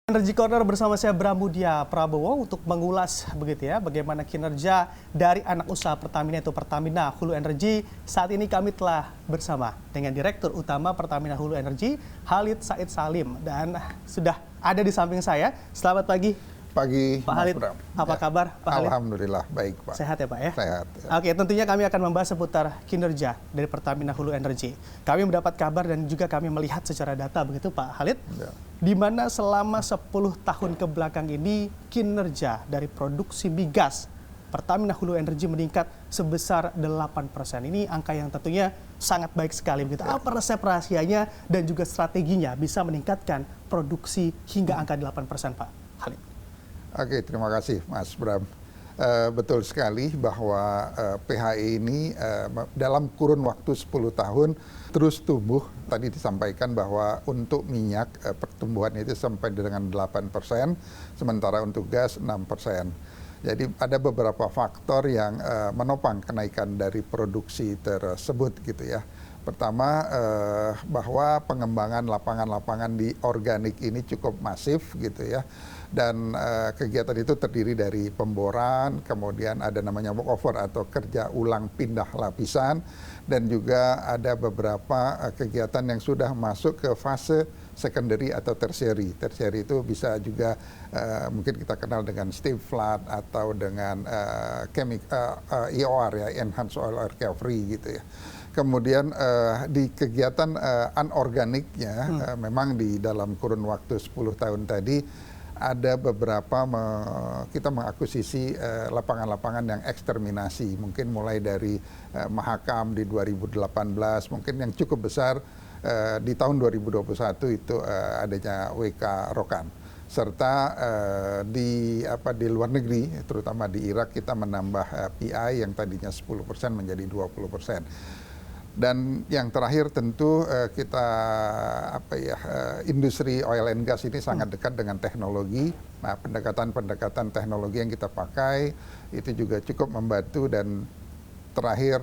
Energy Corner bersama saya Bramudia Prabowo untuk mengulas begitu ya bagaimana kinerja dari anak usaha Pertamina itu Pertamina Hulu Energy. Saat ini kami telah bersama dengan Direktur Utama Pertamina Hulu Energy Khalid Said Salim dan sudah ada di samping saya. Selamat pagi. Pagi, Pak Khalid. Apa kabar Pak Khalid? Alhamdulillah baik Pak. Sehat ya Pak ya? Sehat. Ya. Oke, tentunya kami akan membahas seputar kinerja dari Pertamina Hulu Energy. Kami mendapat kabar dan juga kami melihat secara data begitu Pak Khalid. Ya. Di mana selama 10 tahun ke belakang ini kinerja dari produksi migas Pertamina Hulu Energy meningkat sebesar 8%. Ini angka yang tentunya sangat baik sekali begitu. Apa resep rahasianya dan juga strateginya bisa meningkatkan produksi hingga angka 8% Pak Khalid? Oke, terima kasih Mas Bram. Betul sekali bahwa PHI ini dalam kurun waktu 10 tahun terus tumbuh. Tadi disampaikan bahwa untuk minyak pertumbuhan itu sampai dengan 8%, sementara untuk gas 6%. Jadi ada beberapa faktor yang menopang kenaikan dari produksi tersebut gitu ya. Pertama, bahwa pengembangan lapangan-lapangan di organik ini cukup masif gitu ya. Dan kegiatan itu terdiri dari pemboran, kemudian ada namanya workover atau kerja ulang pindah lapisan, dan juga ada beberapa kegiatan yang sudah masuk ke fase secondary atau tertiary. Tertiary itu bisa juga mungkin kita kenal dengan steam flood atau dengan EOR ya, Enhanced Oil Recovery gitu ya. Kemudian di kegiatan anorganiknya memang di dalam kurun waktu 10 tahun tadi ada beberapa kita mengakuisisi lapangan-lapangan yang eksterminasi, mungkin mulai dari Mahakam di 2018, mungkin yang cukup besar di tahun 2021 itu adanya WK Rokan, serta di luar negeri, terutama di Irak kita menambah PI yang tadinya 10% menjadi 20%. Dan yang terakhir tentu kita industri oil and gas ini sangat dekat dengan teknologi. Nah, pendekatan teknologi yang kita pakai itu juga cukup membantu, dan terakhir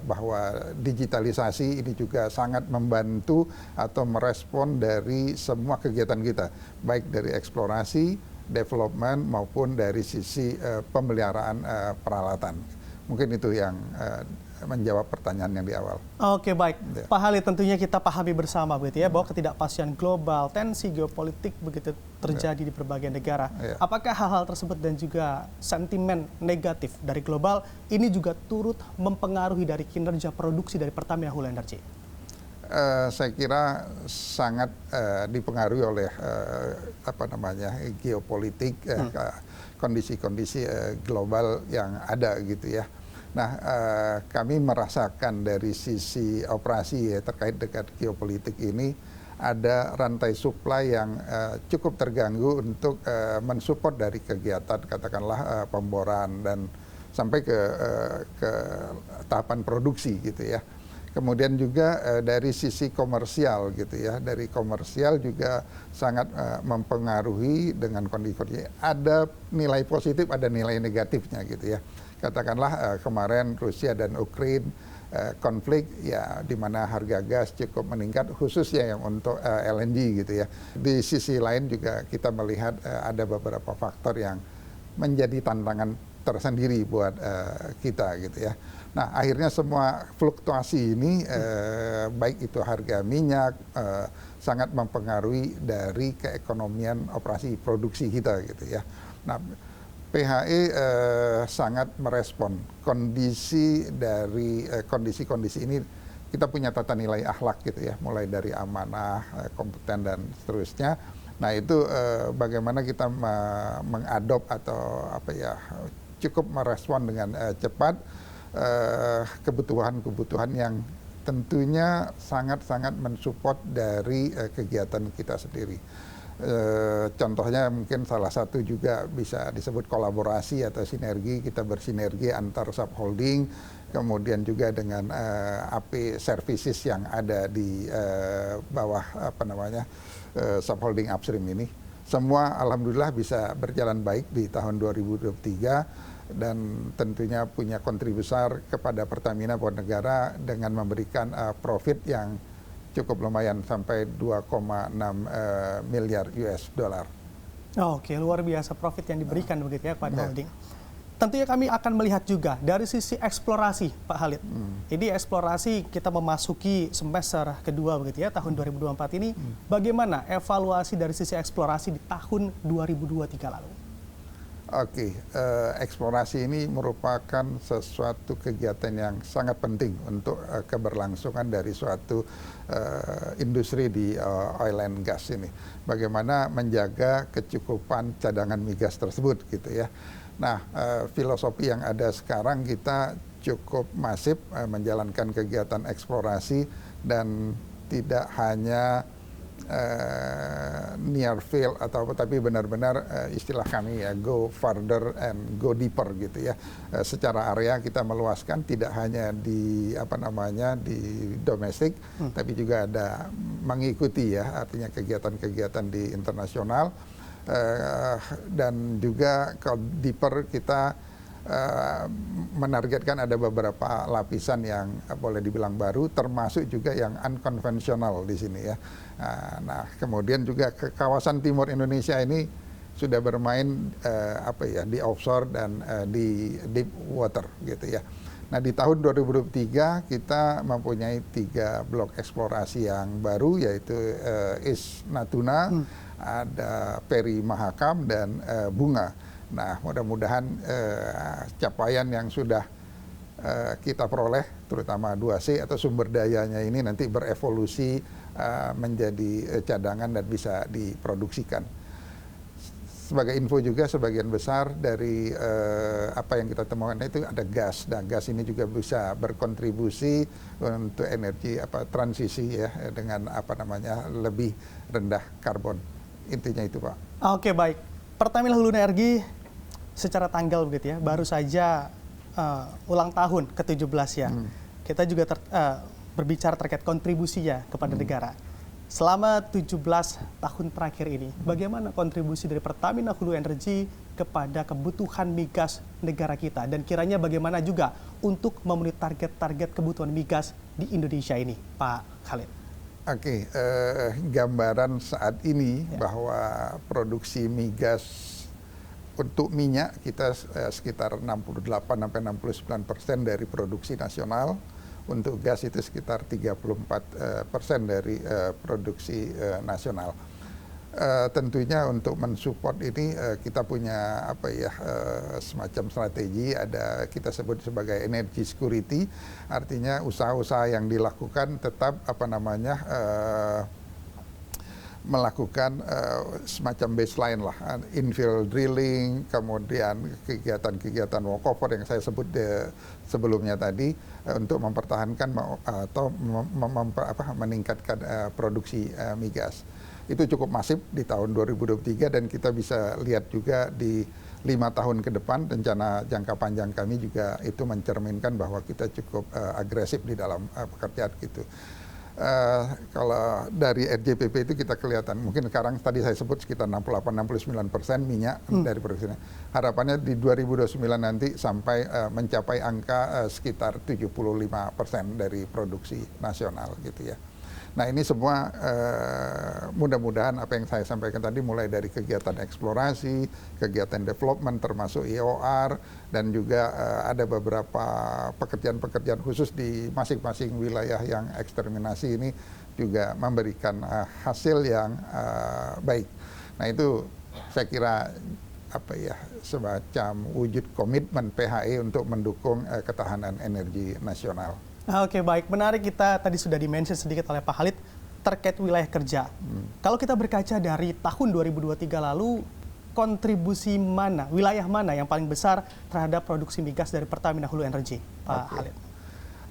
bahwa digitalisasi ini juga sangat membantu atau merespon dari semua kegiatan kita, baik dari eksplorasi, development maupun dari sisi pemeliharaan peralatan. Mungkin itu yang menjawab pertanyaan yang di awal. Oke, baik. Ya. Pak Khalid, tentunya kita pahami bersama begitu ya bahwa ketidakpastian global, tensi geopolitik begitu terjadi di berbagai negara. Ya. Apakah hal-hal tersebut dan juga sentimen negatif dari global ini juga turut mempengaruhi dari kinerja produksi dari Pertamina Hulu Energy? Saya kira sangat dipengaruhi oleh geopolitik, kondisi-kondisi global yang ada gitu ya. Nah, kami merasakan dari sisi operasi ya, terkait dengan geopolitik ini ada rantai supply yang cukup terganggu untuk mensupport dari kegiatan katakanlah pemboran dan sampai ke tahapan produksi gitu ya. Kemudian juga dari sisi komersial gitu ya, dari komersial juga sangat mempengaruhi dengan kondisi. Ada nilai positif, ada nilai negatifnya gitu ya. Katakanlah kemarin Rusia dan Ukraina konflik ya, di mana harga gas cukup meningkat khususnya yang untuk LNG gitu ya. Di sisi lain juga kita melihat ada beberapa faktor yang menjadi tantangan tersendiri buat kita gitu ya. Nah, akhirnya semua fluktuasi ini baik itu harga minyak sangat mempengaruhi dari keekonomian operasi produksi kita gitu ya. Nah, PHI sangat merespon kondisi dari kondisi-kondisi ini. Kita punya tata nilai akhlak gitu ya, mulai dari amanah, kompeten dan seterusnya. Nah, itu bagaimana kita mengadop atau cukup merespon dengan cepat kebutuhan-kebutuhan yang tentunya sangat-sangat mensupport dari kegiatan kita sendiri. Contohnya mungkin salah satu juga bisa disebut kolaborasi atau sinergi. Kita bersinergi antar subholding, kemudian juga dengan AP Services yang ada di bawah subholding upstream ini. Semua alhamdulillah bisa berjalan baik di tahun 2023 dan tentunya punya kontribusi besar kepada Pertamina buat negara dengan memberikan profit yang cukup lumayan sampai 2,6 miliar US dollar. Oke, luar biasa profit yang diberikan begitu ya kepada holding. Tentunya kami akan melihat juga dari sisi eksplorasi, Pak Khalid. Ini eksplorasi kita memasuki semester kedua begitu ya, tahun 2024 ini. Bagaimana evaluasi dari sisi eksplorasi di tahun 2023 lalu? Oke, eksplorasi ini merupakan sesuatu kegiatan yang sangat penting untuk keberlangsungan dari suatu industri di oil and gas ini. Bagaimana menjaga kecukupan cadangan migas tersebut gitu ya. Nah, filosofi yang ada sekarang kita cukup masif menjalankan kegiatan eksplorasi dan tidak hanya near field atau tapi benar-benar istilah kami ya go further and go deeper gitu ya. Secara area kita meluaskan tidak hanya di di domestik tapi juga ada mengikuti ya artinya kegiatan-kegiatan di internasional. Dan juga kalau deeper kita menargetkan ada beberapa lapisan yang boleh dibilang baru, termasuk juga yang unconventional di sini ya. Nah, kemudian juga ke kawasan timur Indonesia ini sudah bermain di offshore dan di deep water gitu ya. Nah, di tahun 2023 kita mempunyai 3 blok eksplorasi yang baru yaitu East Natuna, ada Peri Mahakam dan Bunga. Nah, mudah-mudahan capaian yang sudah kita peroleh, terutama 2C atau sumber dayanya ini nanti berevolusi menjadi cadangan dan bisa diproduksikan. Sebagai info juga, sebagian besar dari apa yang kita temukan itu ada gas. Nah, gas ini juga bisa berkontribusi untuk energi transisi ya dengan lebih rendah karbon. Intinya itu, Pak. Oke, baik. Pertamina Hulu Energi secara tanggal begitu ya, baru saja ulang tahun ke-17 ya. Kita juga berbicara terkait kontribusinya kepada negara. Selama 17 tahun terakhir ini, bagaimana kontribusi dari Pertamina Hulu Energi kepada kebutuhan migas negara kita? Dan kiranya bagaimana juga untuk memenuhi target-target kebutuhan migas di Indonesia ini, Pak Khalid? Oke, gambaran saat ini bahwa produksi migas untuk minyak kita sekitar 68-69% dari produksi nasional. Untuk gas itu sekitar 34% dari produksi nasional. Tentunya untuk mensupport ini kita punya semacam strategi, ada kita sebut sebagai energy security, artinya usaha-usaha yang dilakukan tetap melakukan semacam baseline lah, infill drilling, kemudian kegiatan-kegiatan walkover yang saya sebut sebelumnya tadi untuk mempertahankan atau meningkatkan produksi migas. Itu cukup masif di tahun 2023 dan kita bisa lihat juga di 5 tahun ke depan rencana jangka panjang kami juga itu mencerminkan bahwa kita cukup agresif di dalam pekerjaan gitu. Kalau dari RJPP itu kita kelihatan, mungkin sekarang tadi saya sebut sekitar 68-69% minyak dari produksinya. Harapannya di 2029 nanti sampai mencapai angka sekitar 75% dari produksi nasional gitu ya. Nah, ini semua mudah-mudahan apa yang saya sampaikan tadi mulai dari kegiatan eksplorasi, kegiatan development termasuk EOR dan juga ada beberapa pekerjaan-pekerjaan khusus di masing-masing wilayah yang eksterminasi ini juga memberikan hasil yang baik. Nah, itu saya kira semacam wujud komitmen PHE untuk mendukung ketahanan energi nasional. Oke, baik. Menarik, kita tadi sudah di-mention sedikit oleh Pak Khalid terkait wilayah kerja. Kalau kita berkaca dari tahun 2023 lalu, kontribusi mana, wilayah mana yang paling besar terhadap produksi migas dari Pertamina Hulu Energi, Pak Khalid?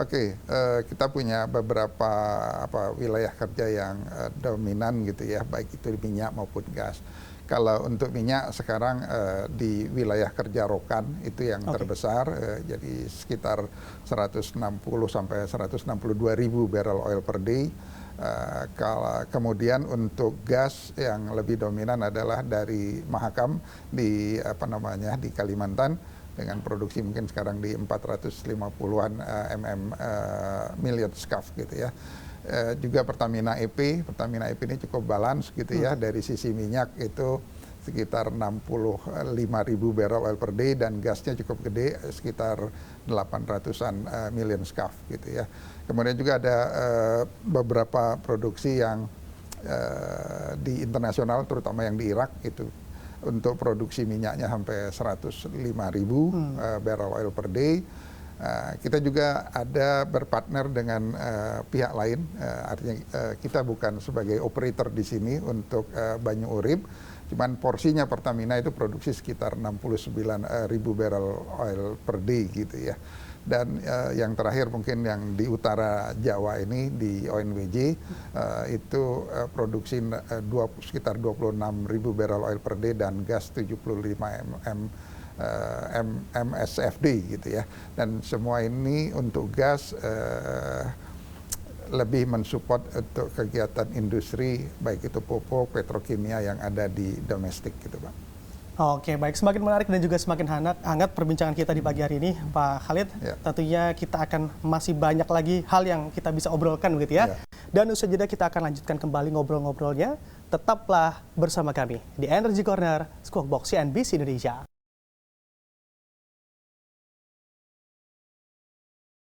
Oke, kita punya beberapa wilayah kerja yang dominan gitu ya, baik itu di minyak maupun gas. Kalau untuk minyak sekarang di wilayah kerja Rokan itu yang terbesar, jadi sekitar 160 sampai 162 ribu barrel oil per day. Kemudian untuk gas yang lebih dominan adalah dari Mahakam di di Kalimantan dengan produksi mungkin sekarang di 450-an million scf gitu ya. Juga Pertamina EP ini cukup balance gitu ya, dari sisi minyak itu sekitar 65.000 barrel oil per day, dan gasnya cukup gede sekitar 800-an million scf gitu ya. Kemudian juga ada beberapa produksi yang di internasional, terutama yang di Irak itu untuk produksi minyaknya sampai 105.000 barrel oil per day. Kita juga ada berpartner dengan pihak lain, artinya kita bukan sebagai operator di sini untuk Banyu Urip, cuman porsinya Pertamina itu produksi sekitar 69.000 barrel oil per day gitu ya. Dan yang terakhir mungkin yang di utara Jawa ini di ONWJ itu produksi sekitar 26.000 barrel oil per day dan gas 75 MSFD gitu ya. Dan semua ini untuk gas lebih mensupport untuk kegiatan industri baik itu pupuk, petrokimia yang ada di domestik gitu Pak. Oke, baik. Semakin menarik dan juga semakin hangat perbincangan kita di pagi hari ini, Pak Khalid. Ya. Tentunya kita akan masih banyak lagi hal yang kita bisa obrolkan begitu ya. Ya. Dan usai jeda kita akan lanjutkan kembali ngobrol-ngobrolnya. Tetaplah bersama kami di Energy Corner, Squawk Box CNBC Indonesia.